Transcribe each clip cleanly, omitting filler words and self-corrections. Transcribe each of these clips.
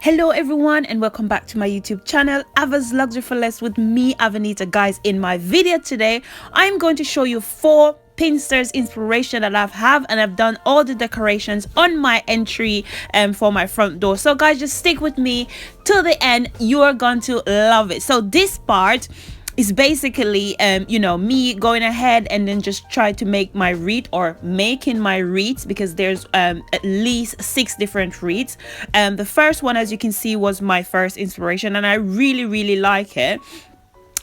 Hello everyone and welcome back to my YouTube channel, Ava's Luxury for Less with me, Avanita. Guys, in my video today I'm going to show you 4 Pinterest inspiration that I've done all the decorations on my entry for my front door. So guys, just stick with me till the end. You are going to love it. So this part is basically me going ahead and then just try to make my wreath, or making my wreaths, because there's at least 6 different wreaths. The first one, as you can see, was my first inspiration and I really like it.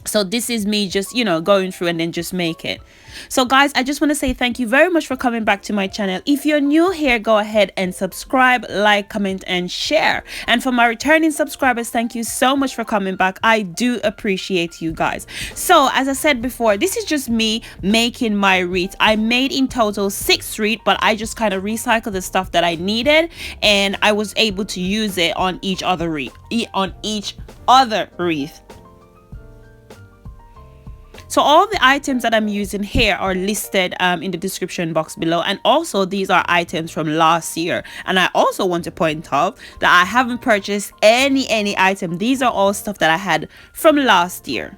So this is me just going through and then just make it. So guys, I just want to say thank you very much for coming back to my channel. If you're new here, go ahead and subscribe, like, comment and share. And for my returning subscribers, thank you so much for coming back. I do appreciate you guys. So as I said before, this is just me making my wreath. I made in total 6 wreaths, but I just kind of recycled the stuff that I needed and I was able to use it on each other wreath. So all the items that I'm using here are listed in the description box below, and also these are items from last year. And I also want to point out that I haven't purchased any item. These are all stuff that I had from last year.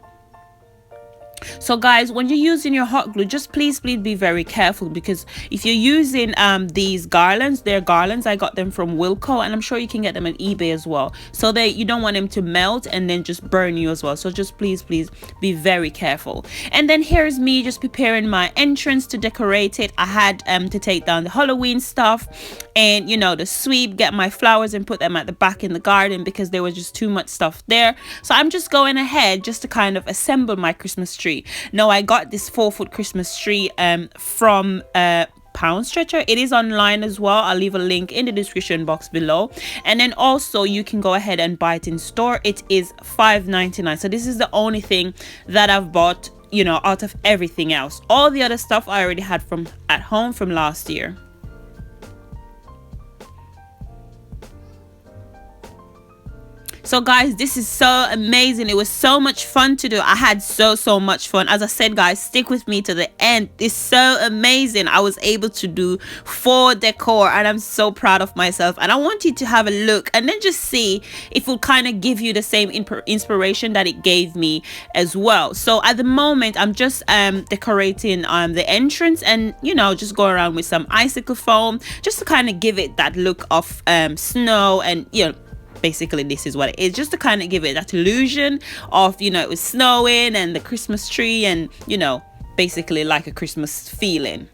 So guys, when you're using your hot glue, just please be very careful, because if you're using these garlands, they're garlands, I got them from Wilko, and I'm sure you can get them on eBay as well. So you don't want them to melt and then just burn you as well. So just please be very careful. And then here's me just preparing my entrance to decorate it. I had to take down the Halloween stuff and the sweep, get my flowers and put them at the back in the garden because there was just too much stuff there. So I'm just going ahead just to kind of assemble my Christmas tree. Now I got this 4-foot Christmas tree from Poundstretcher. It is online as well. I'll leave a link in the description box below, and then also you can go ahead and buy it in store. It is $5.99. so this is the only thing that I've bought out of everything else. All the other stuff I already had from at home from last year. So guys, this is so amazing. It was so much fun to do. I had so much fun. As I said, guys, stick with me to the end. It's so amazing. I was able to do 4 decor and I'm so proud of myself, and I want you to have a look and then just see if it will kind of give you the same inspiration that it gave me as well. So at the moment I'm just decorating the entrance, and just go around with some icicle foam just to kind of give it that look of snow, and basically this is what it is, just to kind of give it that illusion of it was snowing and the Christmas tree, and basically like a Christmas feeling.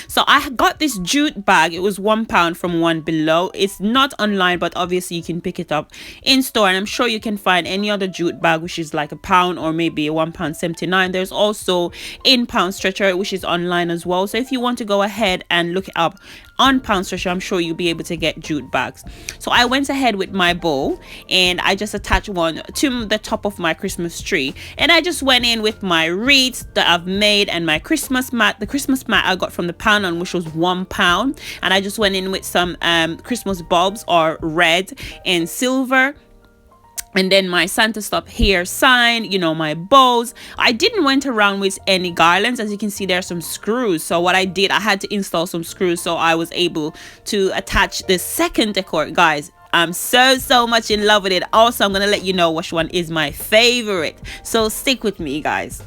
So I got this jute bag. It was £1 from One Below. It's not online, but obviously you can pick it up in store, and I'm sure you can find any other jute bag which is like £1 or maybe a £1.79. There's also in Poundstretcher, which is online as well. So if you want to go ahead and look it up on Poundstretcher, I'm sure you'll be able to get jute bags. So I went ahead with my bow and I just attached one to the top of my Christmas tree, and I just went in with my wreaths that I've made and my Christmas mat. The Christmas mat I got from the pound on, which was £1, and I just went in with some Christmas bulbs, or red and silver. And then my Santa Stop Here sign, my bows. I didn't went around with any garlands. As you can see, there are some screws. So what I did, I had to install some screws, so I was able to attach the second decor. Guys, I'm so much in love with it. Also, I'm gonna let you know which one is my favorite, so stick with me, guys.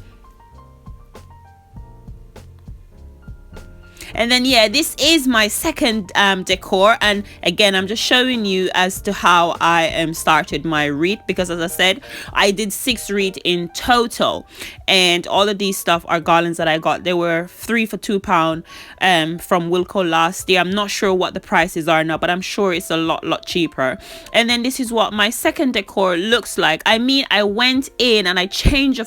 And then this is my second decor, and again I'm just showing you as to how I started my wreath, because as I said, I did 6 wreaths in total, and all of these stuff are garlands that I got. They were 3 for £2 from Wilko last year. I'm not sure what the prices are now, but I'm sure it's a lot cheaper. And then this is what my second decor looks like. I mean, I went in and I changed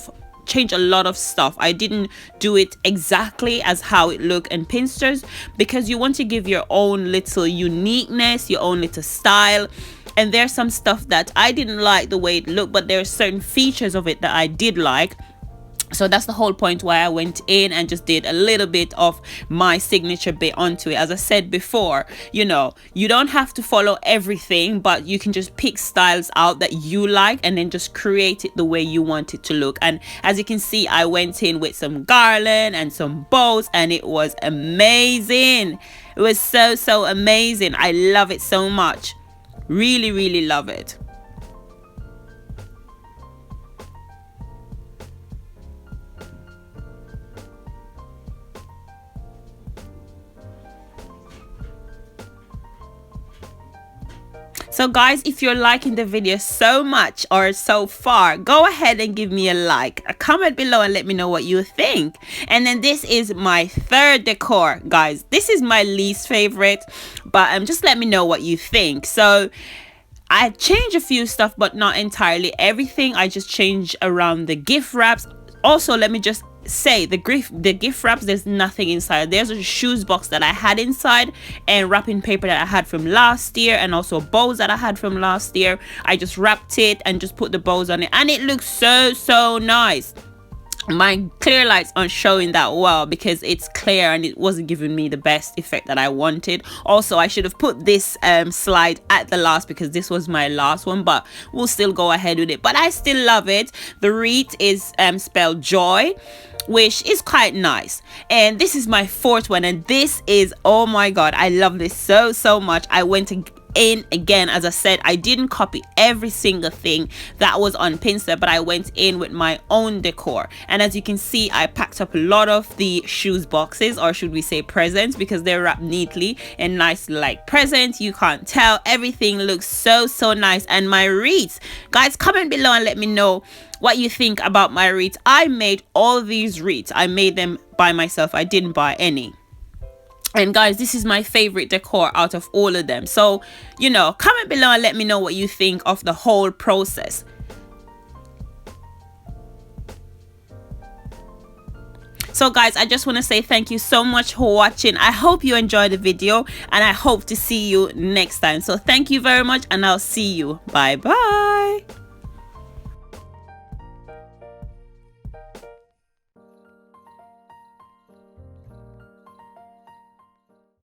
a lot of stuff. I didn't do it exactly as how it looked in Pinterest, because you want to give your own little uniqueness, your own little style. And there's some stuff that I didn't like the way it looked, but there are certain features of it that I did like. So that's the whole point why I went in and just did a little bit of my signature bit onto it. As I said before, you know, you don't have to follow everything, but you can just pick styles out that you like and then just create it the way you want it to look. And as you can see, I went in with some garland and some bows, and it was amazing. It was so amazing. I love it so much. Really, really love it. So guys, if you're liking the video so much or so far, go ahead and give me a like, a comment below, and let me know what you think. And then this is my third decor, guys. This is my least favorite, but just let me know what you think. So I changed a few stuff, but not entirely everything. I just changed around the gift wraps. Also, let me just say the gift wraps, there's nothing inside. There's a shoes box that I had inside, and wrapping paper that I had from last year, and also bows that I had from last year. I just wrapped it and just put the bows on it, and it looks so nice. My clear lights aren't showing that well because it's clear and it wasn't giving me the best effect that I wanted. Also, I should have put this slide at the last because this was my last one, but we'll still go ahead with it. But I still love it. The wreath is spelled joy, which is quite nice. And this is my fourth one, and this is, oh my god, I love this so much. I went in again, as I said, I didn't copy every single thing that was on Pinterest, but I went in with my own decor. And as you can see, I packed up a lot of the shoes boxes, or should we say presents, because they're wrapped neatly and nice like presents. You can't tell, everything looks so nice. And my wreaths, guys, comment below and let me know what you think about my wreaths. I made all these wreaths. I made them by myself. I didn't buy any. And guys, this is my favorite decor out of all of them. So, you know, comment below and let me know what you think of the whole process. So guys, I just want to say thank you so much for watching. I hope you enjoyed the video, and I hope to see you next time. So thank you very much, and I'll see you. Bye bye.